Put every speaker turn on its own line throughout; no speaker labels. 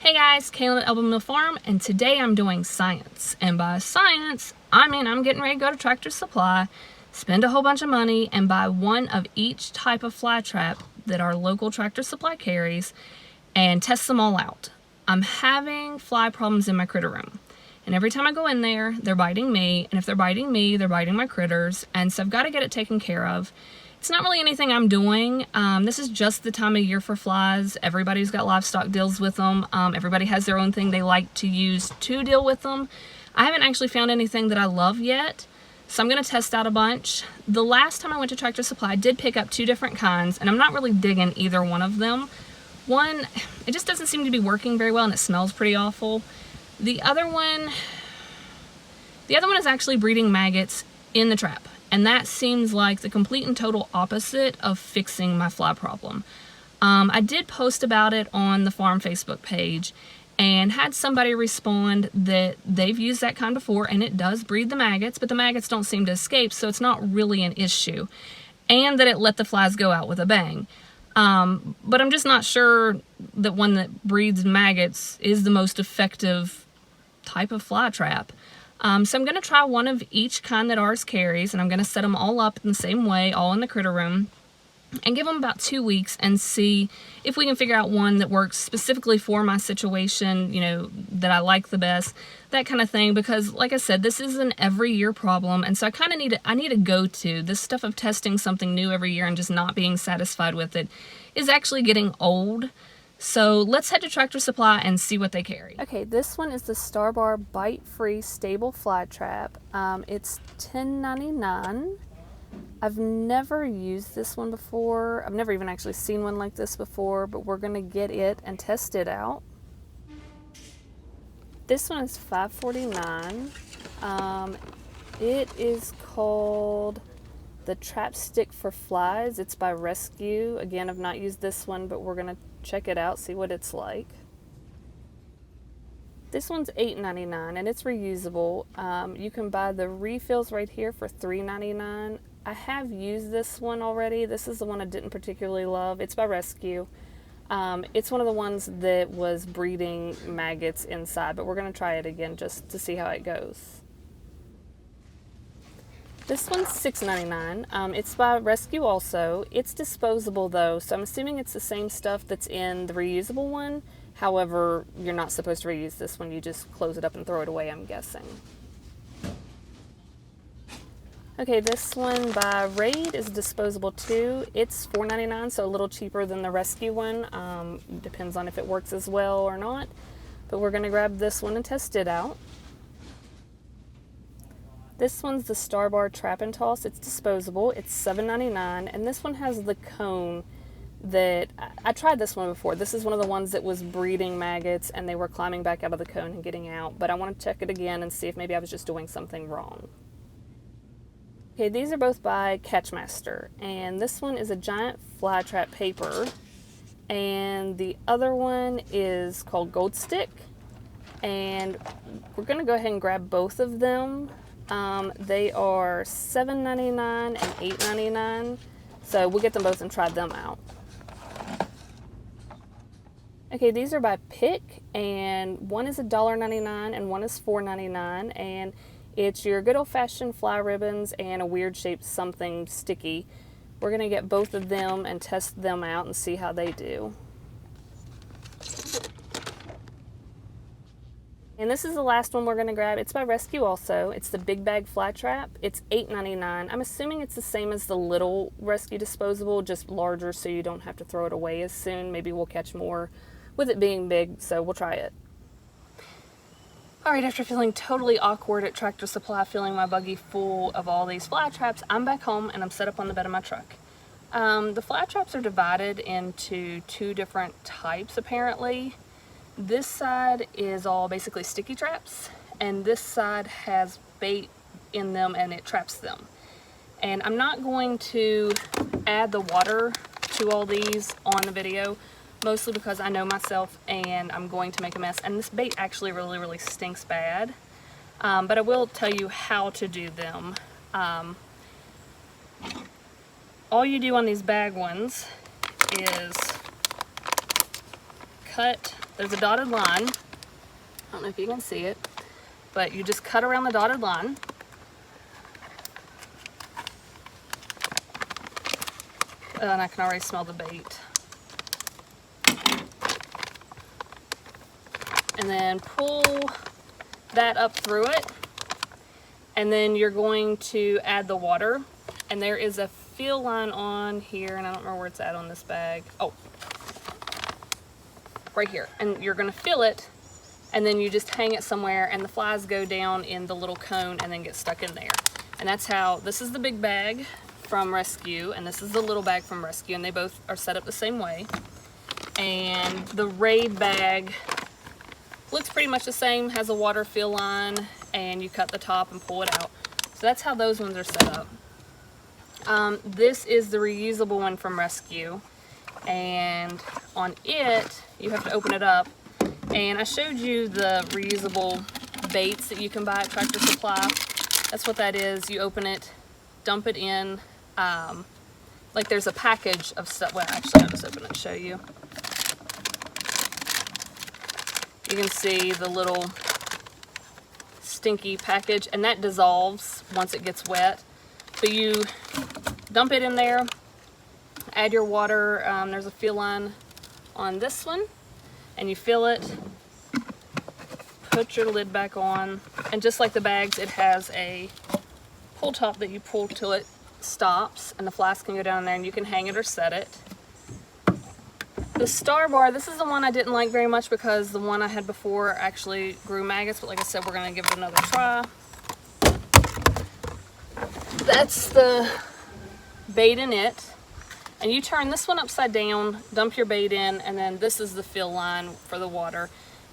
Hey guys, Kaylin at Elbow Mill Farm, and today I'm doing science. And by science, I mean I'm getting ready to go to Tractor Supply, spend a whole bunch of money, and buy one of each type of fly trap that our local Tractor Supply carries, and test them all out. I'm having fly problems in my critter room. And every time I go in there, they're biting me, and if they're biting me, they're biting my critters, and so I've got to get it taken care of. It's not really anything I'm doing. This is just the time of year for flies. Everybody's got livestock deals with them. Everybody has their own thing they like to use to deal with them. I haven't actually found anything that I love yet, so I'm going to test out a bunch. The last time I went to Tractor Supply, I did pick up two different kinds, and I'm not really digging either one of them. One, it just doesn't seem to be working very well, and it smells pretty awful. The other one is actually breeding maggots in the trap. And that seems like the complete and total opposite of fixing my fly problem. I did post about it on the farm Facebook page and had somebody respond that they've used that kind before and it does breed the maggots, but the maggots don't seem to escape, so it's not really an issue. And that it let the flies go out with a bang. But I'm just not sure that one that breeds maggots is the most effective type of fly trap. So I'm going to try one of each kind that ours carries, and I'm going to set them all up in the same way, all in the critter room, and give them about 2 weeks and see if we can figure out one that works specifically for my situation, you know, that I like the best, that kind of thing, because like I said, this is an every year problem, and so I need a go-to. This stuff of testing something new every year and just not being satisfied with it is actually getting old. So let's head to Tractor Supply and see what they carry. Okay, this one is the Starbar bite-free stable fly trap. It's $10.99. I've never used this one before. I've never even actually seen one like this before, but we're gonna get it and test it out. This one is $5.49. It is called the Trap Stick for Flies. It's by Rescue. Again, I've not used this one, but we're gonna check it out, see what it's like. This one's $8.99 and it's reusable. You can buy the refills right here for $3.99. I have used this one already. This is the one I didn't particularly love. It's by Rescue. It's one of the ones that was breeding maggots inside, but we're gonna try it again just to see how it goes. This one's $6.99. It's by Rescue also. It's disposable though, so I'm assuming it's the same stuff that's in the reusable one. However, you're not supposed to reuse this one. You just close it up and throw it away, I'm guessing. Okay, this one by Raid is disposable too. It's $4.99, so a little cheaper than the Rescue one. Depends on if it works as well or not. But we're gonna grab this one and test it out. This one's the Starbar Trap and Toss. It's disposable. It's $7.99, and this one has the cone that I tried this one before. This is one of the ones that was breeding maggots, and they were climbing back out of the cone and getting out. But I want to check it again and see if maybe I was just doing something wrong. Okay, these are both by Catchmaster, and this one is a giant fly trap paper, and the other one is called Gold Stick, and we're gonna go ahead and grab both of them. They are $7.99 and $8.99, so we'll get them both and try them out. Okay, these are by Pick, and one is $1.99 and one is $4.99, and it's your good old-fashioned fly ribbons and a weird shaped something sticky. We're gonna get both of them and test them out and see how they do. And this is the last one we're going to grab. It's by Rescue also. It's the Big Bag Fly Trap. It's $8.99. I'm assuming it's the same as the little Rescue disposable, just larger so you don't have to throw it away as soon. Maybe we'll catch more with it being big, so we'll try it. Alright, after feeling totally awkward at Tractor Supply, filling my buggy full of all these fly traps, I'm back home and I'm set up on the bed of my truck. The fly traps are divided into two different types apparently. This side is all basically sticky traps, and this side has bait in them and it traps them. And I'm not going to add the water to all these on the video, mostly because I know myself and I'm going to make a mess. And this bait actually really stinks bad. But I will tell you how to do them. All you do on these bag ones is cut there's a dotted line. I don't know if you can see it, but you just cut around the dotted line. And I can already smell the bait. And then pull that up through it. And then you're going to add the water. And there is a fill line on here, and I don't remember where it's at on this bag. Oh, right here. And you're gonna fill it, and then you just hang it somewhere, and the flies go down in the little cone and then get stuck in there. And that's how, this is the big bag from Rescue, and this is the little bag from Rescue, and they both are set up the same way. And the Raid bag looks pretty much the same, has a water fill line, and you cut the top and pull it out. So that's how those ones are set up. This is the reusable one from Rescue, and on it, you have to open it up. And I showed you the reusable baits that you can buy at Tractor Supply. That's what that is. You open it, dump it in, like there's a package of stuff. Well, actually, I'll just open it and show you. You can see the little stinky package, and that dissolves once it gets wet. So you dump it in there, add your water. There's a fill line on this one, and you fill it, put your lid back on, and just like the bags, it has a pull top that you pull till it stops, and the flies can go down there, and you can hang it or set it. The Starbar, this is the one I didn't like very much because the one I had before actually grew maggots, but like I said, we're going to give it another try. That's the bait in it, and you turn this one upside down, dump your bait in, and then this is the fill line for the water,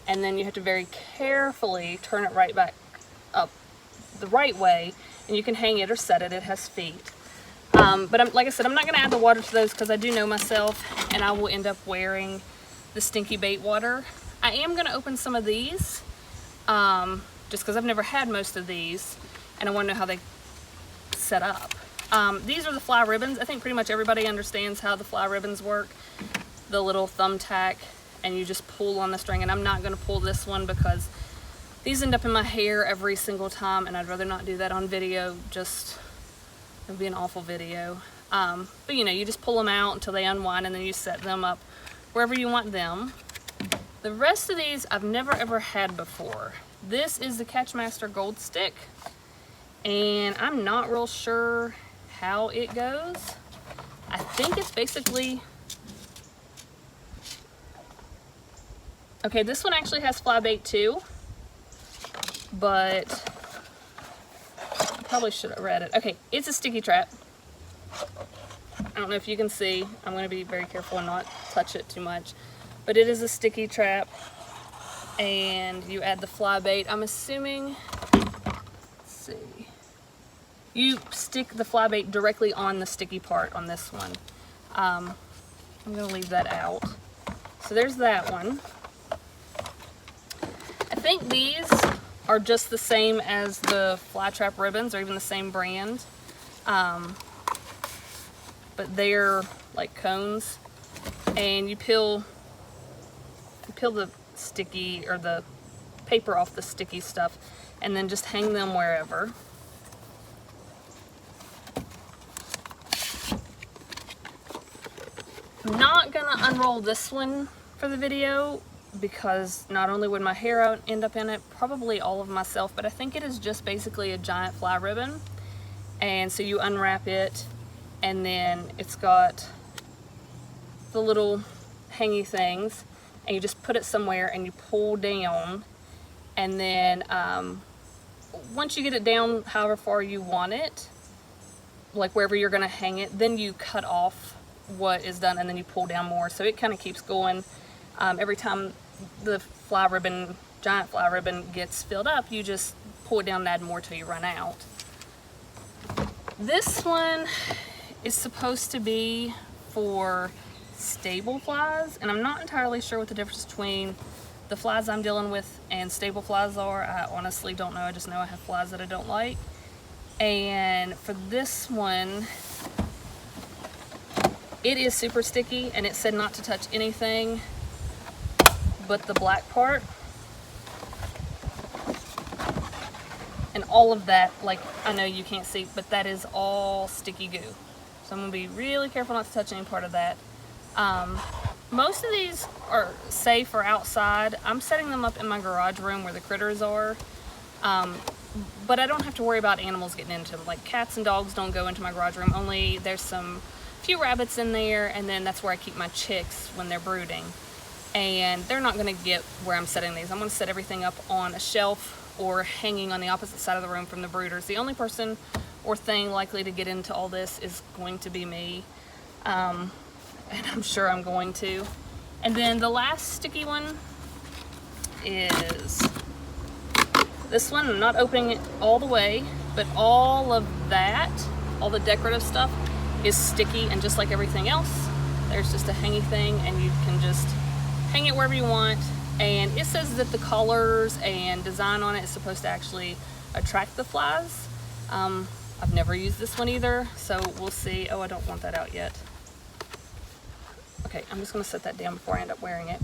and then you have to very carefully turn it right back up the right way, and you can hang it or set it. It has feet. But like I said, I'm not going to add the water to those because I do know myself, and I will end up wearing the stinky bait water. I am going to open some of these, just because I've never had most of these, and I want to know how they set up. These are the fly ribbons. I think pretty much everybody understands how the fly ribbons work. The little thumbtack, and you just pull on the string, and I'm not going to pull this one because these end up in my hair every single time, and I'd rather not do that on video. Just, it would be an awful video. But you know, you just pull them out until they unwind, and then you set them up wherever you want them. The rest of these I've never ever had before. This is the Catchmaster Gold Stick, and I'm not real sure how it goes. I think it's basically, okay, this one actually has fly bait too, but I probably should have read it. Okay, it's a sticky trap. I don't know if you can see. I'm going to be very careful and not touch it too much, but it is a sticky trap, and you add the fly bait. I'm assuming, let's see, you stick the fly bait directly on the sticky part on this one. I'm going to leave that out. So there's that one. I think these are just the same as the Flytrap ribbons, or even the same brand. But they're like cones, and you peel the sticky, or the paper off the sticky stuff, and then just hang them wherever. I'm not gonna unroll this one for the video because not only would my hair end up in it, probably all of myself, but I think it is just basically a giant fly ribbon. And so you unwrap it, and then it's got the little hangy things, and you just put it somewhere and you pull down, and then once you get it down however far you want it, like wherever you're gonna hang it, then you cut off what is done, and then you pull down more, so it kind of keeps going. Every time the fly ribbon, giant fly ribbon, gets filled up, you just pull it down and add more till you run out. This one is supposed to be for stable flies, and I'm not entirely sure what the difference between the flies I'm dealing with and stable flies are. I honestly don't know. I just know I have flies that I don't like. And for this one, it is super sticky, and it said not to touch anything but the black part. And all of that, like, I know you can't see, but that is all sticky goo. So I'm gonna be really careful not to touch any part of that. Most of these are safe for outside. I'm setting them up in my garage room where the critters are. But I don't have to worry about animals getting into them. Like cats and dogs don't go into my garage room. Only there's some few rabbits in there, and then that's where I keep my chicks when they're brooding. And they're not gonna get where I'm setting these. I'm gonna set everything up on a shelf or hanging on the opposite side of the room from the brooders. The only person or thing likely to get into all this is going to be me. And I'm sure I'm going to. And then the last sticky one is this one. I'm not opening it all the way, but all of that, all the decorative stuff is sticky, and just like everything else, there's just a hangy thing and you can just hang it wherever you want. And it says that the colors and design on it is supposed to actually attract the flies. I've never used this one either, so we'll see. Oh, I don't want that out yet. Okay, I'm just gonna set that down before I end up wearing it.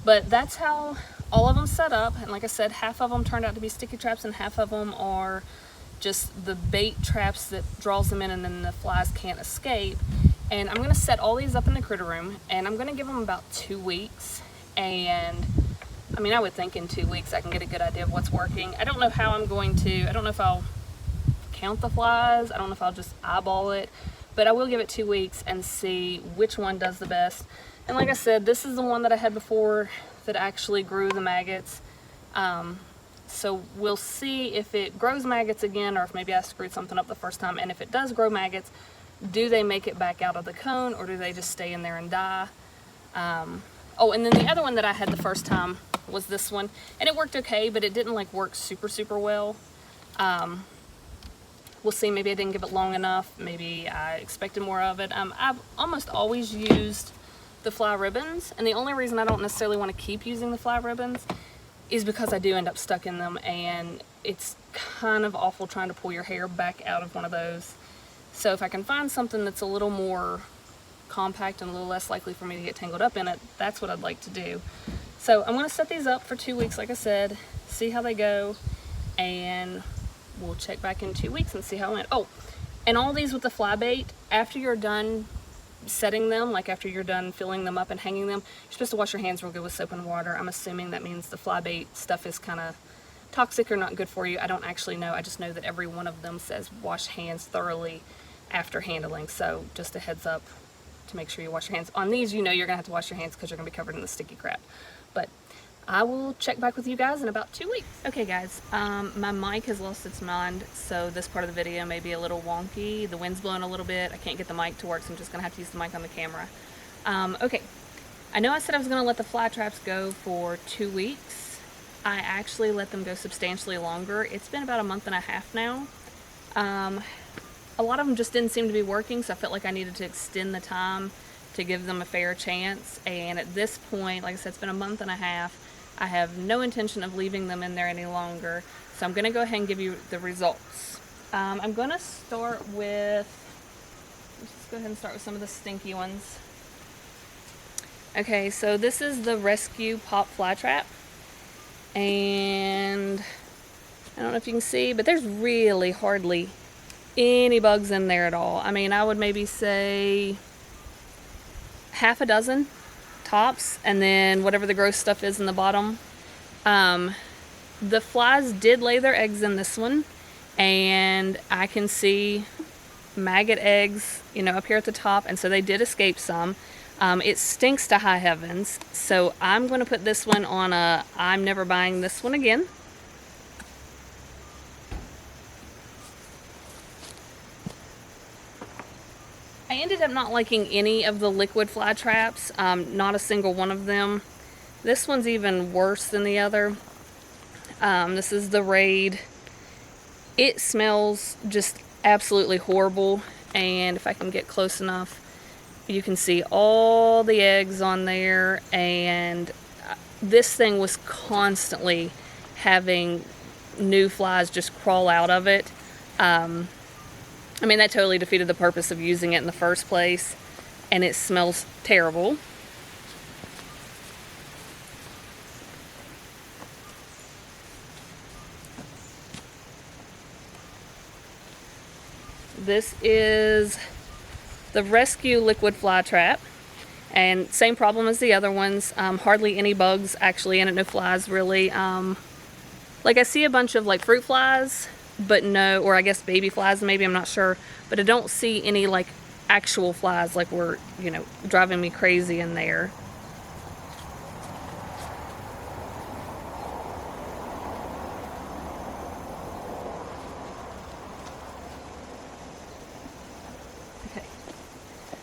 But that's how all of them set up. And like I said, half of them turned out to be sticky traps and half of them are just the bait traps that draws them in and then the flies can't escape. And I'm gonna set all these up in the critter room, and I'm gonna give them about 2 weeks. And I mean, I would think in 2 weeks I can get a good idea of what's working. I don't know how I'm going to, I don't know if I'll count the flies, I don't know if I'll just eyeball it, but I will give it 2 weeks and see which one does the best. And like I said, this is the one that I had before that actually grew the maggots. So we'll see if it grows maggots again, or if maybe I screwed something up the first time. And if it does grow maggots, do they make it back out of the cone, or do they just stay in there and die? Oh, and then the other one that I had the first time was this one, and it worked okay, but it didn't like work super well. We'll see, maybe I didn't give it long enough, maybe I expected more of it. I've almost always used the fly ribbons, and the only reason I don't necessarily want to keep using the fly ribbons is because I do end up stuck in them, and it's kind of awful trying to pull your hair back out of one of those. So if I can find something that's a little more compact and a little less likely for me to get tangled up in it, that's what I'd like to do. So I'm going to set these up for 2 weeks, like I said, see how they go, and we'll check back in 2 weeks and see how it went. Oh, and all these with the fly bait, after you're done setting them, like after you're done filling them up and hanging them, you're supposed to wash your hands real good with soap and water. I'm assuming that means the fly bait stuff is kind of toxic or not good for you. I don't actually know. I just know that every one of them says wash hands thoroughly after handling. So just a heads up to make sure you wash your hands. On these, you know you're gonna have to wash your hands because you're gonna be covered in the sticky crap. But I will check back with you guys in about 2 weeks. Okay guys, my mic has lost its mind, so this part of the video may be a little wonky. The wind's blowing a little bit. I can't get the mic to work, so I'm just gonna have to use the mic on the camera. Okay, I know I said I was gonna let the fly traps go for 2 weeks. I actually let them go substantially longer. It's been about a month and a half now. A lot of them just didn't seem to be working, so I felt like I needed to extend the time to give them a fair chance. And at this point, like I said, it's been a month and a half. I have no intention of leaving them in there any longer, so I'm going to go ahead and give you the results. I'm going to start with, let's just go ahead and start with some of the stinky ones. Okay, so this is the Rescue Pop Fly Trap, and I don't know if you can see, but there's really hardly any bugs in there at all. I mean, I would maybe say half a dozen tops, and then whatever the gross stuff is in the bottom. The flies did lay their eggs in this one, and I can see maggot eggs, you know, up here at the top, and so they did escape some. It stinks to high heavens, so I'm going to put this one on a I'm never buying this one again. I ended up not liking any of the liquid fly traps, not a single one of them. This one's even worse than the other. This is the Raid. It smells just absolutely horrible, and if I can get close enough, you can see all the eggs on there, and this thing was constantly having new flies just crawl out of it. I mean, that totally defeated the purpose of using it in the first place, and it smells terrible. This is the Rescue Liquid Fly Trap, and same problem as the other ones. Hardly any bugs actually in it, no flies really. Like I see a bunch of like fruit flies, but no, or I guess baby flies maybe, I'm not sure, but I don't see any like actual flies like were, you know, driving me crazy in there. Okay.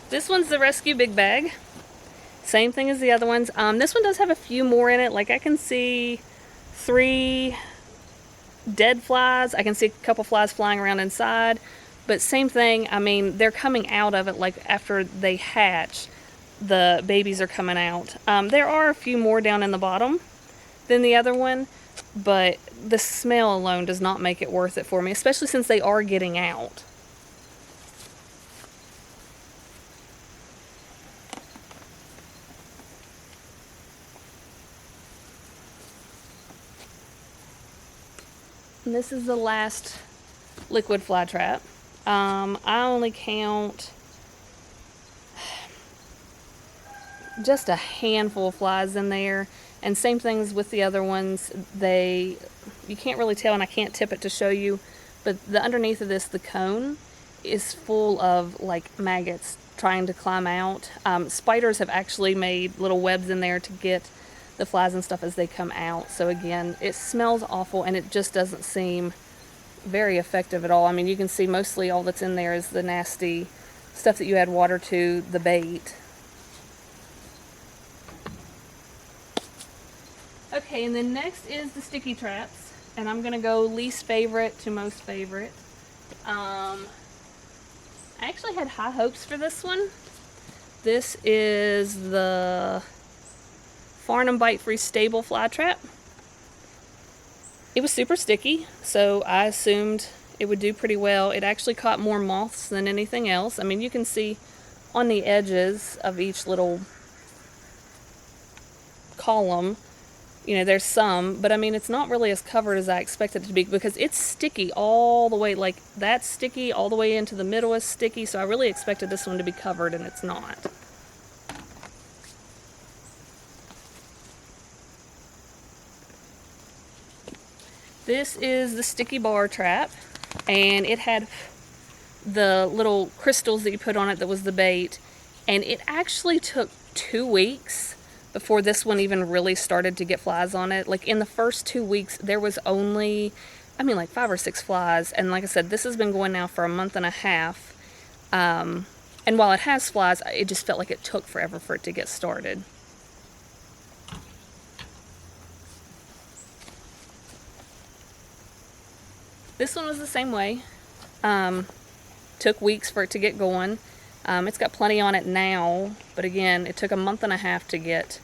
This one's the Rescue Big Bag. Same thing as the other ones. This one does have a few more in it. Like I can see 3 dead flies. I can see a couple flies flying around inside. But same thing, I mean, they're coming out of it like after they hatch. The babies are coming out. There are a few more down in the bottom than the other one, but the smell alone does not make it worth it for me, especially since they are getting out. And this is the last liquid fly trap. I only count just a handful of flies in there, and same things with the other ones. You can't really tell, and I can't tip it to show you, but the underneath of this, the cone, is full of like maggots trying to climb out. Spiders have actually made little webs in there to get the flies and stuff as they come out. So again, it smells awful, and it just doesn't seem very effective at all. I mean, you can see mostly all that's in there is the nasty stuff that you add water to, the bait. Okay, and then next is the sticky traps, and I'm gonna go least favorite to most favorite. I actually had high hopes for this one. This is the Farnham Bite Free Stable Fly Trap. It was super sticky, so I assumed it would do pretty well. It actually caught more moths than anything else. I mean, you can see on the edges of each little column, you know, there's some, but I mean, it's not really as covered as I expected it to be, because it's sticky all the way, like that's sticky all the way into the middle is sticky, so I really expected this one to be covered, and it's not. This is the sticky bar trap, and it had the little crystals that you put on it that was the bait, and it actually took 2 weeks before this one even really started to get flies on it. Like in the first 2 weeks, there was only, I mean, like 5 or 6 flies, and like I said, this has been going now for a month and a half, and while it has flies, it just felt like it took forever for it to get started. This one was the same way. Took weeks for it to get going. It's got plenty on it now, but again, it took a month and a half to get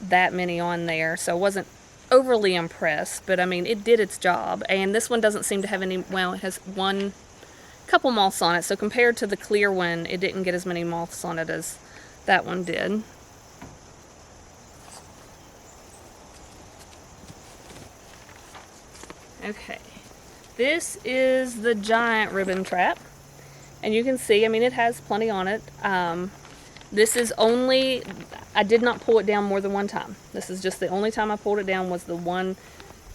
that many on there, so I wasn't overly impressed, but I mean, it did its job. And this one doesn't seem to have any, well, it has couple moths on it, so compared to the clear one, it didn't get as many moths on it as that one did. Okay. This is the giant ribbon trap, and you can see, I mean, it has plenty on it. This is only, I did not pull it down more than one time. This is just the only time I pulled it down was the one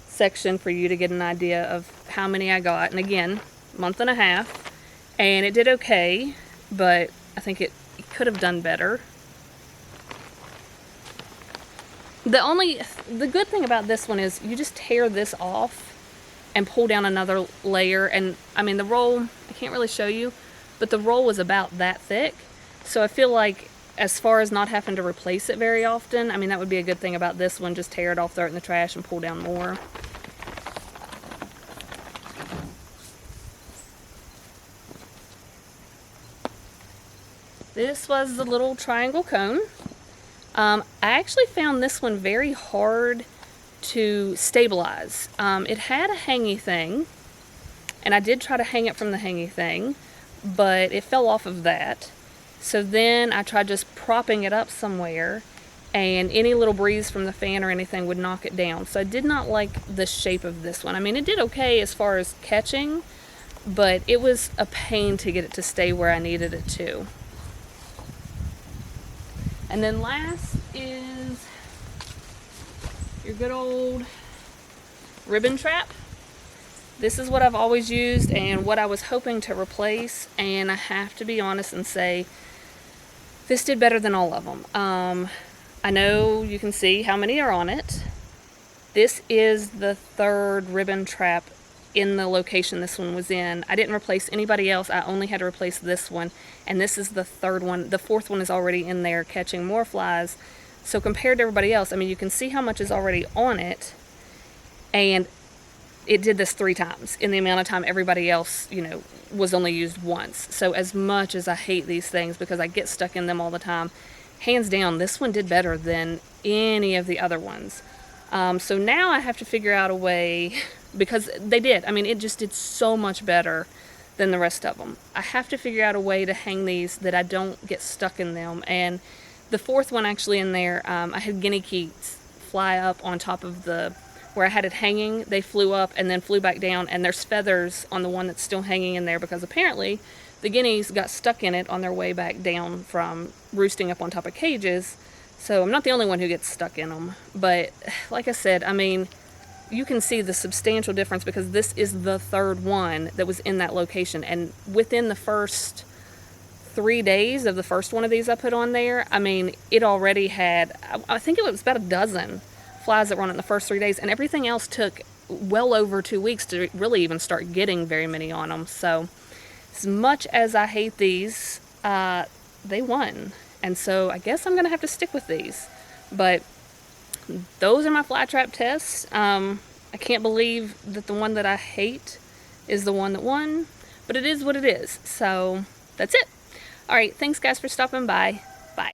section for you to get an idea of how many I got. And again, month and a half, and it did okay, but I think it could have done better. The good thing about this one is you just tear this off and pull down another layer, and I mean, the roll, I can't really show you, but the roll was about that thick, so I feel like as far as not having to replace it very often, I mean, that would be a good thing about this one. Just tear it off, throw it in the trash, and pull down more. This was the little triangle cone. I actually found this one very hard to stabilize. It had a hangy thing, and I did try to hang it from the hangy thing, but it fell off of that. So then I tried just propping it up somewhere, and any little breeze from the fan or anything would knock it down. So I did not like the shape of this one. I mean, it did okay as far as catching, but it was a pain to get it to stay where I needed it to. And then last is your good old ribbon trap. This is what I've always used and what I was hoping to replace, and I have to be honest and say this did better than all of them. I know you can see how many are on it. This is the third ribbon trap in the location this one was in. I didn't replace anybody else. I only had to replace this one, and this is the third one. The fourth one is already in there catching more flies. So compared to everybody else, I mean, you can see how much is already on it, and it did this 3 times in the amount of time everybody else, you know, was only used once. So as much as I hate these things because I get stuck in them all the time, hands down, this one did better than any of the other ones. So now I have to figure out a way, because they did. I mean, it just did so much better than the rest of them. I have to figure out a way to hang these that I don't get stuck in them. And the fourth one actually in there, I had guinea geese fly up on top of where I had it hanging. They flew up and then flew back down, and there's feathers on the one that's still hanging in there because apparently the guineas got stuck in it on their way back down from roosting up on top of cages. So I'm not the only one who gets stuck in them. But like I said, I mean, you can see the substantial difference because this is the third one that was in that location. And within the first 3 days of the first one of these I put on there, I mean, it already had, I think it was about a dozen flies that were on it in the first 3 days, and everything else took well over 2 weeks to really even start getting very many on them. So as much as I hate these, they won, and so I guess I'm gonna have to stick with these. But those are my fly trap tests. I can't believe that the one that I hate is the one that won, but it is what it is. So that's it. All right, thanks guys for stopping by.